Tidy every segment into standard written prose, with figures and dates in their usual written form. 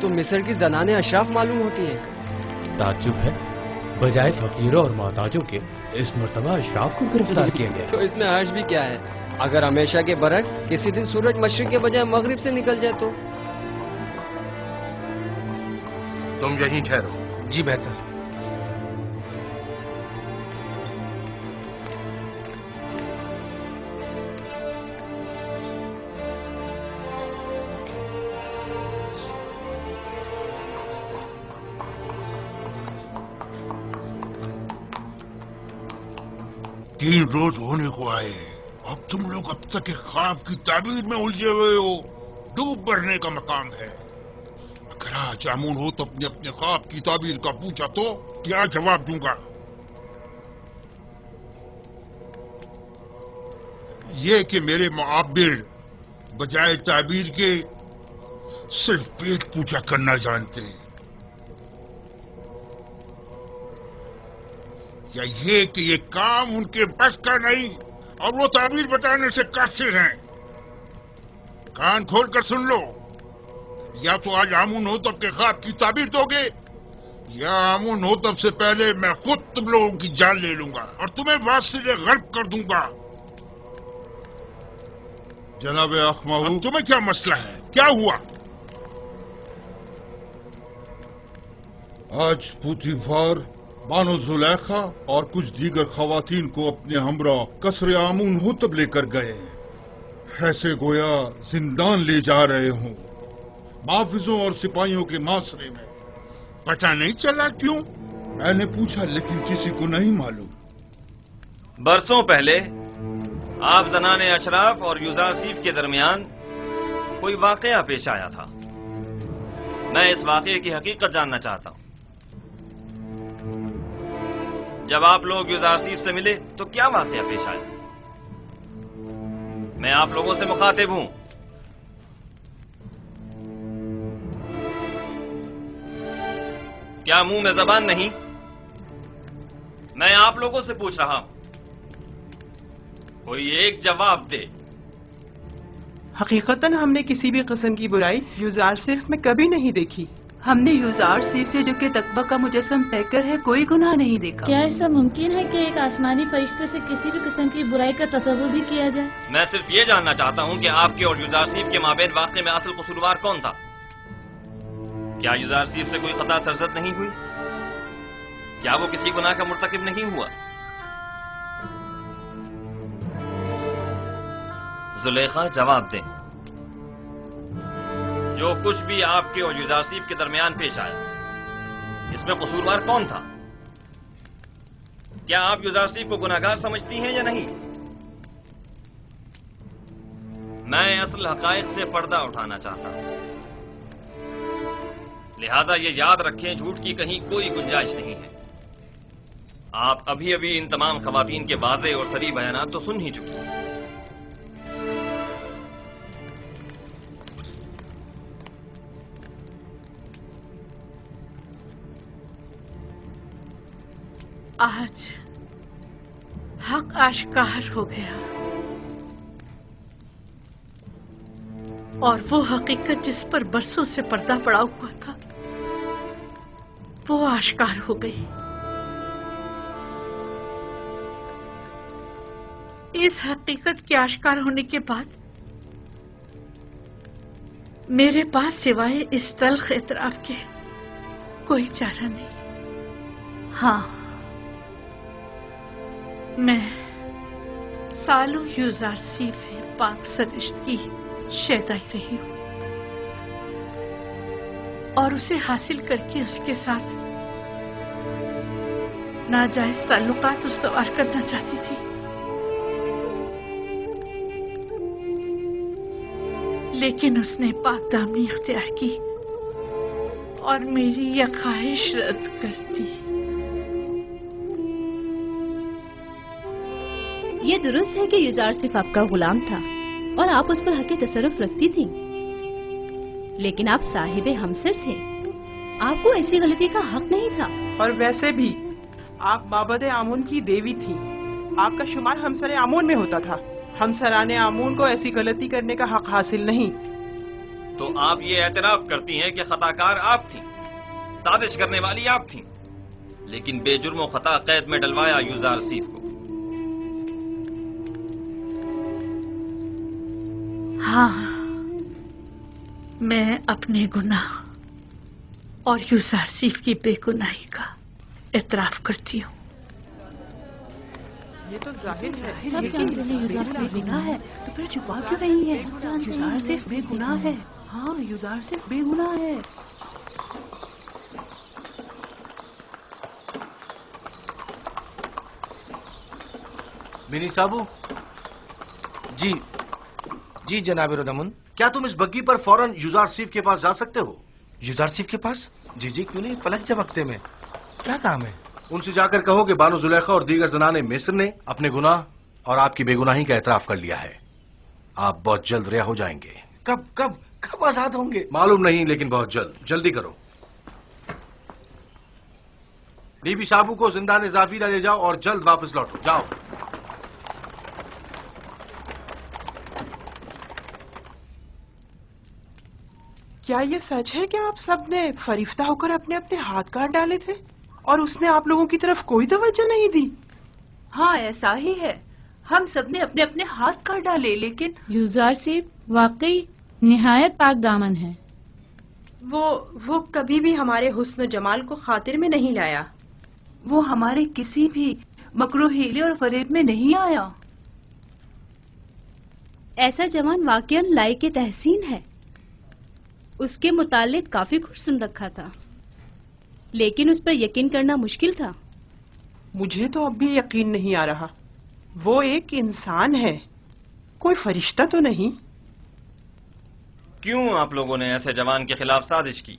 تو مصر کی زنانیں اشراف معلوم ہوتی ہیں۔ تعجب ہے، بجائے فقیروں اور محتاجوں کے اس مرتبہ اشراف کو گرفتار کیا گیا۔ تو اس میں حرج بھی کیا ہے؟ اگر ہمیشہ کے برعکس کسی دن سورج مشرق کے بجائے مغرب سے نکل جائے تو؟ تم یہیں ٹھہرو۔ جی بہتر۔ تین روز ہونے کو آئے، اب تم لوگ اب تک ایک خواب کی تعبیر میں الجھے ہوئے ہو۔ ڈوب مرنے کا مقام ہے۔ اگر آج آمون ہو تو اپنے خواب کی تعبیر کا پوچھا تو کیا جواب دوں گا؟ یہ کہ میرے معابر بجائے تعبیر کے صرف پیٹ پوچھا کرنا جانتے، یا یہ کہ یہ کام ان کے بس کا نہیں اور وہ تعبیر بتانے سے قاصر ہیں؟ کان کھول کر سن لو، یا تو آج آمون ہوتب کے خواب کی تعبیر دو گے، یا آمون ہوتب سے پہلے میں خود تم لوگوں کی جان لے لوں گا اور تمہیں واصل غرب کر دوں گا۔ جناب اخماہو، تمہیں کیا مسئلہ ہے؟ کیا ہوا؟ آج پوتیفار بانو زلیخا اور کچھ دیگر خواتین کو اپنے ہمراہ قصر آمون ہوتب لے کر گئے، ایسے گویا زندان لے جا رہے ہوں، محافظوں اور سپاہیوں کے معاشرے میں۔ پتہ نہیں چلا کیوں؟ میں نے پوچھا لیکن کسی کو نہیں معلوم۔ برسوں پہلے آپ زنان اشراف اور یوزارسیف کے درمیان کوئی واقعہ پیش آیا تھا۔ میں اس واقعے کی حقیقت جاننا چاہتا ہوں۔ جب آپ لوگ یوزارسیف سے ملے تو کیا واقعہ پیش آیا؟ میں آپ لوگوں سے مخاطب ہوں۔ کیا منہ میں زبان نہیں؟ میں آپ لوگوں سے پوچھ رہا ہوں، کوئی ایک جواب دے۔ حقیقتاً ہم نے کسی بھی قسم کی برائی یوزارسیف میں کبھی نہیں دیکھی۔ ہم نے یوزارسیف سے جو کہ تقوی کا مجسم پیکر ہے کوئی گناہ نہیں دیکھا۔ کیا ایسا ممکن ہے کہ ایک آسمانی فرشتے سے کسی بھی قسم کی برائی کا تصور بھی کیا جائے؟ میں صرف یہ جاننا چاہتا ہوں کہ آپ کے اور یوزارسیف کے مابین واقعے میں اصل قصوروار کون تھا؟ کیا یوزارسیف سے کوئی خطا سرزد نہیں ہوئی؟ کیا وہ کسی گناہ کا مرتکب نہیں ہوا؟ زلیخا جواب دیں، جو کچھ بھی آپ کے اور یوزارسیف کے درمیان پیش آیا اس میں قصوروار کون تھا؟ کیا آپ یوزارسیف کو گناہگار سمجھتی ہیں یا نہیں؟ میں اصل حقائق سے پردہ اٹھانا چاہتا ہوں، لہذا یہ یاد رکھیں جھوٹ کی کہیں کوئی گنجائش نہیں ہے۔ آپ ابھی ابھی ان تمام خواتین کے واضح اور صریح بیانات تو سن ہی چکی ہیں۔ آج حق آشکار ہو گیا اور وہ حقیقت جس پر برسوں سے پردہ پڑا ہوا تھا وہ آشکار ہو گئی۔ اس حقیقت کے آشکار ہونے کے بعد میرے پاس سوائے اس تلخ اعتراف کے کوئی چارہ نہیں۔ ہاں، میں سالوں یوزارسیف پاک سرشت کی شیدائی رہی ہوں اور اسے حاصل کر کے اس کے ساتھ ناجائز تعلقات استوار کرنا چاہتی تھی، لیکن اس نے پاک دامنی اختیار کی اور میری یہ خواہش رد کر دی۔ یہ درست ہے کہ یوزارسیف آپ کا غلام تھا اور آپ اس پر حق تصرف رکھتی تھی، لیکن آپ صاحب ہمسر تھے، آپ کو ایسی غلطی کا حق نہیں تھا۔ اور ویسے بھی آپ مابد آمون کی دیوی تھی، آپ کا شمار ہمسر آمون میں ہوتا تھا۔ ہمسران آمون کو ایسی غلطی کرنے کا حق حاصل نہیں۔ تو آپ یہ اعتراف کرتی ہیں کہ خطا کار آپ تھیں، سازش کرنے والی آپ تھیں، لیکن بے جرم و خطا قید میں ڈلوایا یوزارسیف کو۔ ہاں، میں اپنے گناہ اور یوزارسیف کی بے گناہی کا اعتراف کرتی ہوں۔ یہ تو ظاہر ہے سب جانتے ہیں یوزارسیف بے گناہ ہے، تو پھر چھپا کیوں رہی ہے؟ یوزارسیف بے گناہ ہے۔ ہاں، یوزارسیف بے گناہ ہے۔ بنی صابو، جی جناب رودامن، کیا تم اس بگی پر فوراً یوزارسیف کے پاس جا سکتے ہو؟ یوزارسیف کے پاس؟ جی کیوں نہیں، پلک جھپکتے میں کیا کام ہے؟ ان سے جا کر کہو کہ بانو زلیخا اور دیگر زنان مصر نے اپنے گناہ اور آپ کی بے گناہی کا اعتراف کر لیا ہے۔ آپ بہت جلد رہا ہو جائیں گے۔ کب آزاد ہوں گے؟ معلوم نہیں، لیکن بہت جلد۔ جلدی کرو۔ بی بی صابو کو زندان زافیرہ لے جاؤ اور جلد واپس لوٹو۔ جاؤ۔ کیا یہ سچ ہے کہ آپ سب نے فریفتہ ہو کر اپنے اپنے ہاتھ کاٹ ڈالے تھے اور اس نے آپ لوگوں کی طرف کوئی توجہ نہیں دی؟ ہاں، ایسا ہی ہے، ہم سب نے اپنے اپنے ہاتھ کاٹ ڈالے، لیکن یوزارسیف واقعی نہایت پاک دامن ہے۔ وہ کبھی بھی ہمارے حسن و جمال کو خاطر میں نہیں لایا۔ وہ ہمارے کسی بھی مکروہ ہیلے اور فریب میں نہیں آیا۔ ایسا جوان واقعاً لائق تحسین ہے۔ اس کے متعلق کافی کچھ سن رکھا تھا، لیکن اس پر یقین کرنا مشکل تھا۔ مجھے تو اب بھی یقین نہیں آ رہا۔ وہ ایک انسان ہے، کوئی فرشتہ تو نہیں۔ کیوں آپ لوگوں نے ایسے جوان کے خلاف سازش کی؟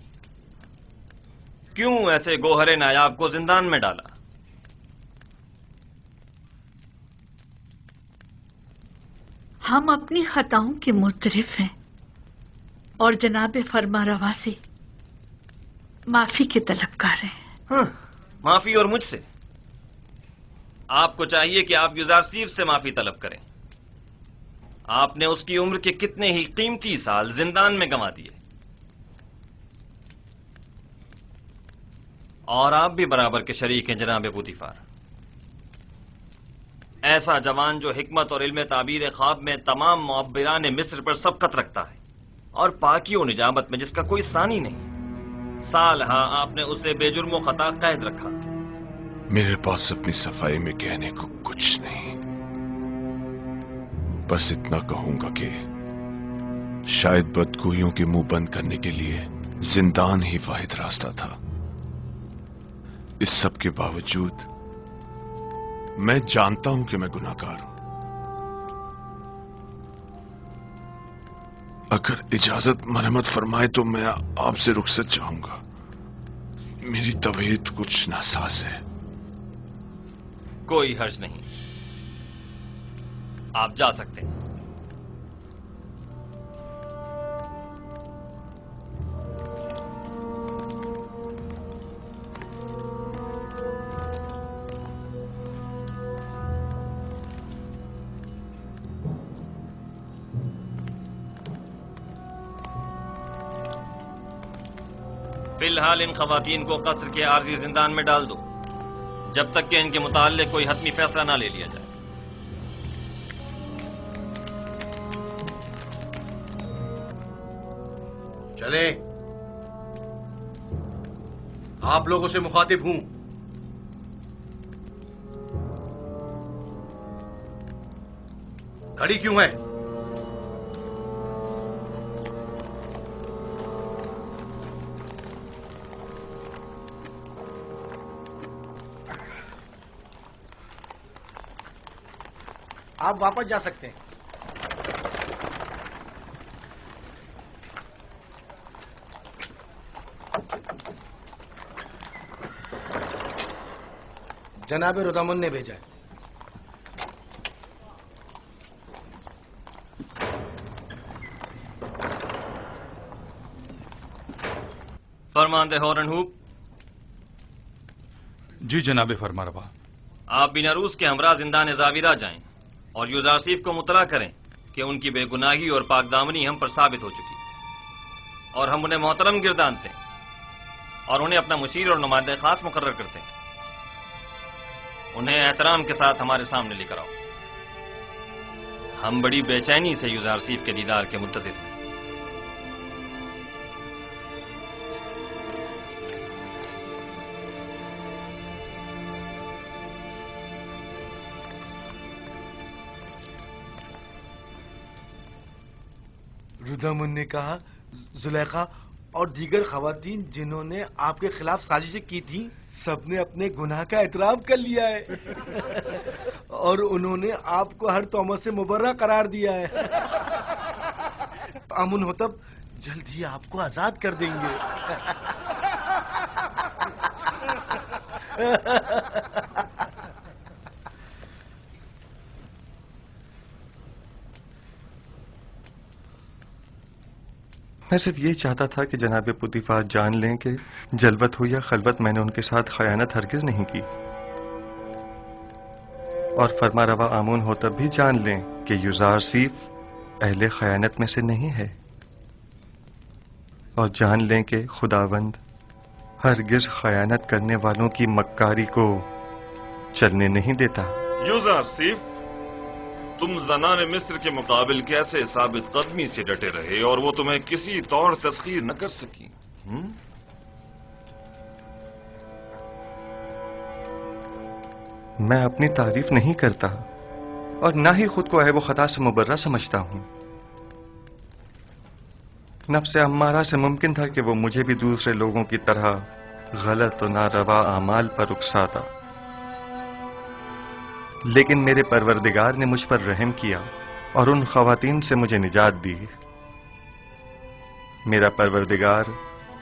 کیوں ایسے گوہر نایاب کو زندان میں ڈالا؟ ہم اپنی خطاؤں کے معترف ہیں اور جناب فرما روا سے معافی کے طلبگار ہیں۔ معافی اور مجھ سے؟ آپ کو چاہیے کہ آپ یوزارسیف سے معافی طلب کریں۔ آپ نے اس کی عمر کے کتنے ہی قیمتی سال زندان میں گنوا دیے، اور آپ بھی برابر کے شریک ہیں جناب پوتیفار۔ ایسا جوان جو حکمت اور علم تعبیر خواب میں تمام معبران مصر پر سبقت رکھتا ہے، اور پاکی و نجابت میں جس کا کوئی ثانی نہیں، سال ہاں آپ نے اسے بے جرم و خطا قید رکھا۔ میرے پاس اپنی صفائی میں کہنے کو کچھ نہیں، بس اتنا کہوں گا کہ شاید بدگوئیوں کے منہ بند کرنے کے لیے زندان ہی واحد راستہ تھا۔ اس سب کے باوجود میں جانتا ہوں کہ میں گناہگار ہوں۔ اگر اجازت مرحمت فرمائے تو میں آپ سے رخصت چاہوں گا۔ میری طبیعت کچھ ناساز ہے۔ کوئی حرج نہیں، آپ جا سکتے ہیں۔ فی الحال ان خواتین کو قصر کے عارضی زندان میں ڈال دو، جب تک کہ ان کے متعلق کوئی حتمی فیصلہ نہ لے لیا جائے۔ چلے، آپ لوگوں سے مخاطب ہوں۔ کھڑی کیوں ہے؟ آپ واپس جا سکتے ہیں۔ جناب رودامن نے بھیجا ہے۔ فرماندہ ہورن ہوپ۔ جی جناب فرما روا۔ آپ بیناروس کے ہمراہ زندان زاویرہ جائیں اور یوزارسیف کو مطلع کریں کہ ان کی بے گناہی اور پاک دامنی ہم پر ثابت ہو چکی۔ اور ہم انہیں محترم گردانتے ہیں اور انہیں اپنا مشیر اور نمائندہ خاص مقرر کرتے ہیں. انہیں احترام کے ساتھ ہمارے سامنے لے کر آؤ. ہم بڑی بے چینی سے یوزارسیف کے دیدار کے منتظر ہیں. رودامن نے کہا زلیخا اور دیگر خواتین جنہوں نے آپ کے خلاف سازشیں کی تھیں سب نے اپنے گناہ کا اعتراف کر لیا ہے اور انہوں نے آپ کو ہر تہمت سے مبرہ قرار دیا ہے. آمن ہوتب جلد ہی آپ کو آزاد کر دیں گے. میں صرف یہ چاہتا تھا کہ جناب پوتیفار جان لیں کہ جلوت ہو یا خلوت میں نے ان کے ساتھ خیانت ہرگز نہیں کی، اور فرما روا آمون ہوتب بھی جان لیں کہ یوزارسیف اہل خیانت میں سے نہیں ہے، اور جان لیں کہ خداوند ہرگز خیانت کرنے والوں کی مکاری کو چلنے نہیں دیتا. یوزارسیف، تم زنان مصر کے مقابل کیسے ثابت قدمی سے ڈٹے رہے اور وہ تمہیں کسی طور تسخیر نہ کر سکی؟ میں اپنی تعریف نہیں کرتا اور نہ ہی خود کو عیب و خطا سے مبرہ سمجھتا ہوں. نفس امارہ سے ممکن تھا کہ وہ مجھے بھی دوسرے لوگوں کی طرح غلط و ناروا اعمال پر اکساتا، لیکن میرے پروردگار نے مجھ پر رحم کیا اور ان خواتین سے مجھے نجات دی. میرا پروردگار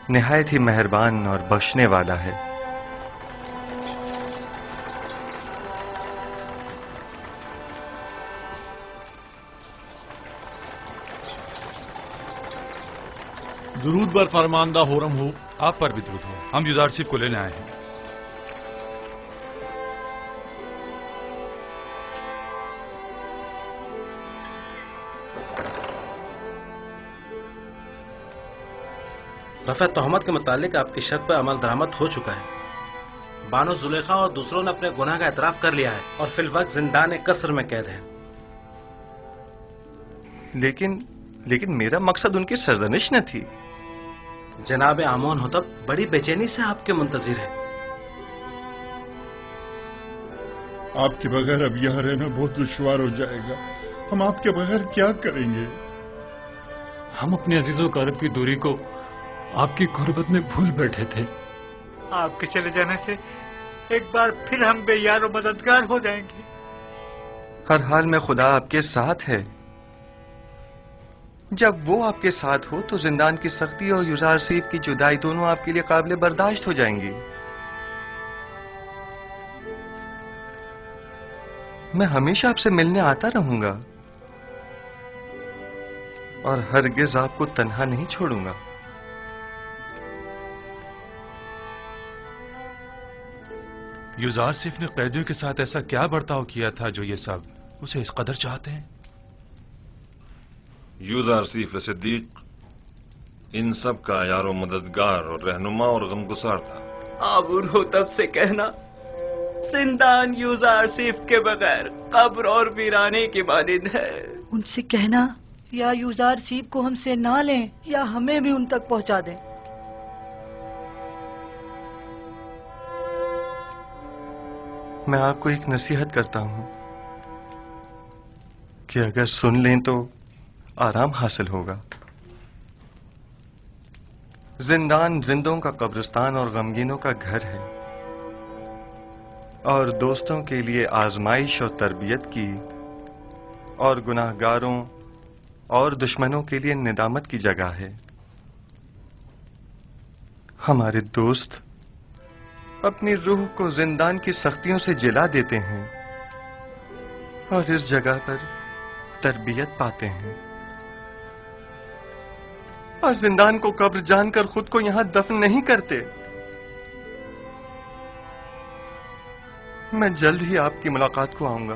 نہایت ہی مہربان اور بخشنے والا ہے. درود بر فرماندہ ہورم ہو. آپ پر بھی درود ہو. ہم یوزارسیف کو لینے آئے ہیں. رفع تہمت کے متعلق آپ کی شک پر عمل درآمد ہو چکا ہے. بانو زلیخا اور دوسروں نے اپنے گناہ کا اعتراف کر لیا ہے اور فی الوقت زندان قصر میں قید ہے. لیکن میرا مقصد ان کی سرزنش نہ تھی. جناب آمون ہوتب بڑی بے چینی سے آپ کے منتظر ہے. آپ کے بغیر اب یہاں رہنا بہت دشوار ہو جائے گا. ہم آپ کے بغیر کیا کریں گے؟ ہم اپنے عزیز و اقارب کی دوری کو آپ کی غربت میں بھول بیٹھے تھے. آپ کے چلے جانے سے ایک بار پھر ہم بے یار و مددگار ہو جائیں گے. ہر حال میں خدا آپ کے ساتھ ہے. جب وہ آپ کے ساتھ ہو تو زندان کی سختی اور یوزارسیف کی جدائی دونوں آپ کے لیے قابل برداشت ہو جائیں گی. میں ہمیشہ آپ سے ملنے آتا رہوں گا اور ہرگز آپ کو تنہا نہیں چھوڑوں گا. یوزارسیف نے قیدیوں کے ساتھ ایسا کیا برتاؤ کیا تھا جو یہ سب اسے اس قدر چاہتے ہیں؟ یوزارسیف صدیق ان سب کا یار و مددگار اور رہنما اور غمگسار تھا. آمون ہوتب سے کہنا زندان یوزارسیف کے بغیر قبر اور ویرانے کی مانند ہے. ان سے کہنا یا یوزارسیف کو ہم سے نہ لیں یا ہمیں بھی ان تک پہنچا دیں. میں آپ کو ایک نصیحت کرتا ہوں کہ اگر سن لیں تو آرام حاصل ہوگا. زندان زندوں کا قبرستان اور غمگینوں کا گھر ہے اور دوستوں کے لیے آزمائش اور تربیت کی اور گناہ گاروں اور دشمنوں کے لیے ندامت کی جگہ ہے. ہمارے دوست اپنی روح کو زندان کی سختیوں سے جلا دیتے ہیں اور اس جگہ پر تربیت پاتے ہیں، اور زندان کو قبر جان کر خود کو یہاں دفن نہیں کرتے. میں جلد ہی آپ کی ملاقات کو آؤں گا.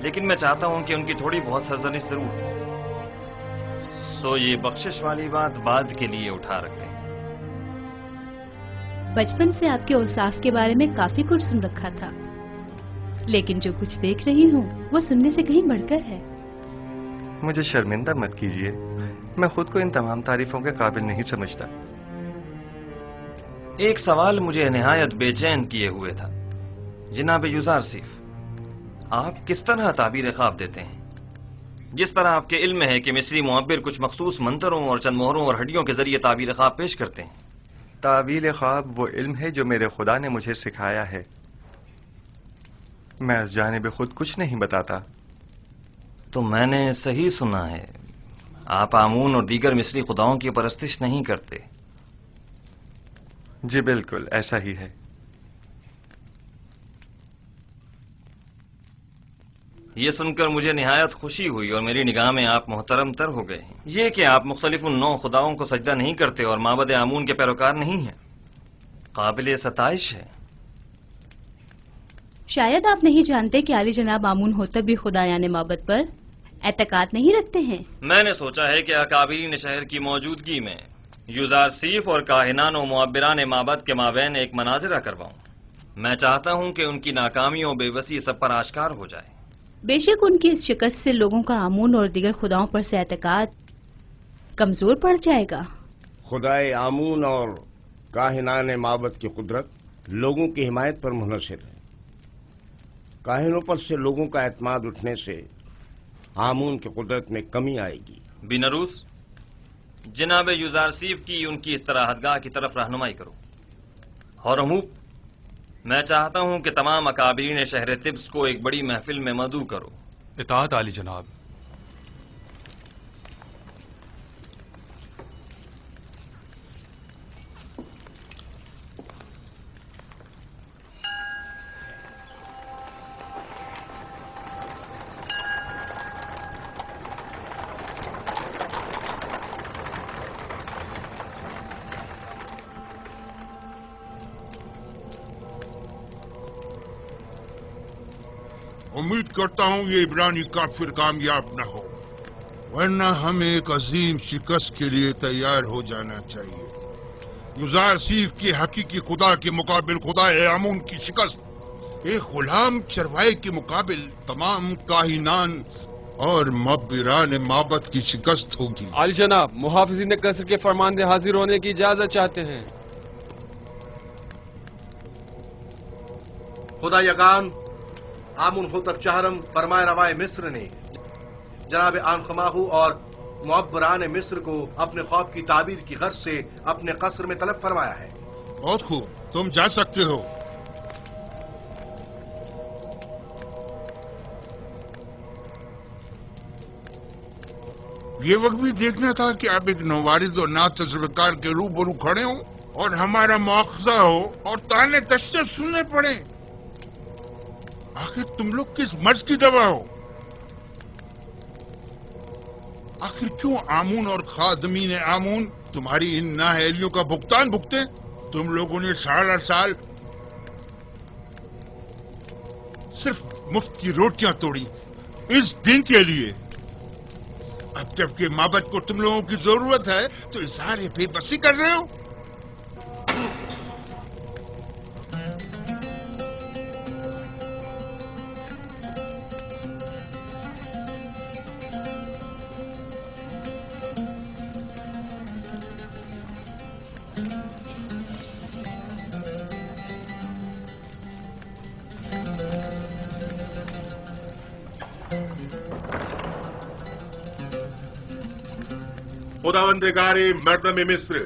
لیکن میں چاہتا ہوں کہ ان کی تھوڑی بہت سرزنش ضرور ہو۔ سو یہ بخشش والی بات بعد کے لیے اٹھا رکھتے ہیں۔ بچپن سے آپ کے اوصاف کے بارے میں کافی کچھ سن رکھا تھا، لیکن جو کچھ دیکھ رہی ہوں وہ سننے سے کہیں بڑھ کر ہے۔ مجھے شرمندہ مت کیجیے، میں خود کو ان تمام تعریفوں کے قابل نہیں سمجھتا۔ ایک سوال مجھے نہایت بے چین کیے ہوئے تھا۔ جناب یوزارسیف، آپ کس طرح تعبیر خواب دیتے ہیں؟ جس طرح آپ کے علم ہے کہ مصری معبر کچھ مخصوص منتروں اور چند مہروں اور ہڈیوں کے ذریعے تعبیر خواب پیش کرتے ہیں۔ تعبیر خواب وہ علم ہے جو میرے خدا نے مجھے سکھایا ہے، میں اس جانب خود کچھ نہیں بتاتا۔ تو میں نے صحیح سنا ہے، آپ آمون اور دیگر مصری خداؤں کی پرستش نہیں کرتے؟ جی بالکل ایسا ہی ہے۔ یہ سن کر مجھے نہایت خوشی ہوئی اور میری نگاہ میں آپ محترم تر ہو گئے ہیں۔ یہ کہ آپ مختلف ان 9 خداؤں کو سجدہ نہیں کرتے اور معبد آمون کے پیروکار نہیں ہیں، قابل ستائش ہے۔ شاید آپ نہیں جانتے کہ عالی جناب آمون ہوتب بھی خدایان معبد پر اعتقاد نہیں رکھتے ہیں۔ میں نے سوچا ہے کہ اکابرین شہر کی موجودگی میں یوزارسیف اور کاہنان و معبران معبد کے مابین ایک مناظرہ کرواؤں۔ میں چاہتا ہوں کہ ان کی ناکامیوں بے بسی سب پر آشکار ہو جائے۔ بے شک ان کی اس شکست سے لوگوں کا آمون اور دیگر خداؤں پر سے اعتقاد کمزور پڑ جائے گا۔ خدائے آمون اور کاہنان معبد کی قدرت لوگوں کی حمایت پر منحصر ہے۔ کاہنوں پر سے لوگوں کا اعتماد اٹھنے سے آمون کی قدرت میں کمی آئے گی۔ بینروس، جناب یوزارسیف کی ان کی استراحت گاہ کی طرف رہنمائی کرو۔ ہورموپ، میں چاہتا ہوں کہ تمام اکابرین شہر طبس کو ایک بڑی محفل میں مدعو کرو۔ اطاعت عالی جناب۔ امید کرتا ہوں یہ عبرانی کافر کامیاب نہ ہو، ورنہ ہمیں ایک عظیم شکست کے لیے تیار ہو جانا چاہیے۔ یوزارسیف کے حقیقی خدا کے مقابل خدا آمون کی شکست ایک غلام چروائے کے مقابل تمام کاہنان اور معبران معبد کی شکست ہوگی۔ عالی جناب، محافظین قصر کے فرماندے حاضر ہونے کی اجازت چاہتے ہیں۔ خدا یگان آمون ہوتب چہرم فرمائے روائے مصر نے جناب آنخماہو اور معبران مصر کو اپنے خواب کی تعبیر کی غرض سے اپنے قصر میں طلب فرمایا ہے۔ بہت خوب، تم جا سکتے ہو۔ یہ وقت بھی دیکھنا تھا کہ آپ ایک نوارد اور نا تجربہ کار کے روبرو کھڑے ہوں اور ہمارا مواخذہ ہو اور تانے تشنے سننے پڑے۔ آخر تم لوگ کس مرض کی دوا ہو؟ آخر کیوں آمون اور خادمین آمون تمہاری ان نااہلیوں کا بھگتان بھگتے؟ تم لوگوں نے سال ہر سال صرف مفت کی روٹیاں توڑی اس دن کے لیے۔ اب جب کہ معبد کو تم لوگوں کی ضرورت ہے تو اظہار بے بسی کر رہے ہو۔ خداوندگار مردم مصر،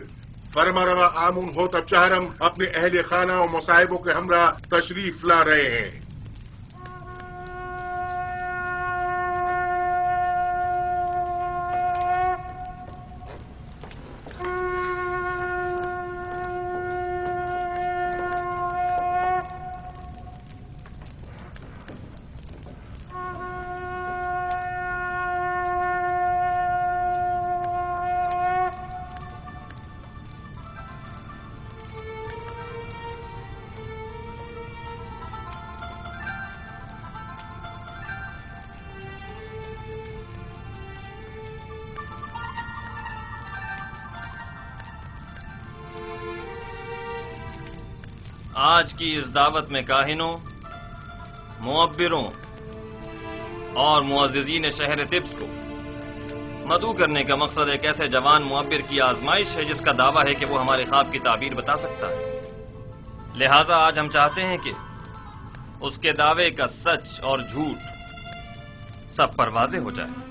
فرما روا آمون ہوتب چہرم اپنے اہل خانہ و مصائبوں کے ہمراہ تشریف لا رہے ہیں۔ آج کی اس دعوت میں کاہنوں، معبروں اور معززین شہر طبس کو مدعو کرنے کا مقصد ایک ایسے جوان معبر کی آزمائش ہے جس کا دعویٰ ہے کہ وہ ہمارے خواب کی تعبیر بتا سکتا ہے۔ لہٰذا آج ہم چاہتے ہیں کہ اس کے دعوے کا سچ اور جھوٹ سب پر واضح ہو جائے۔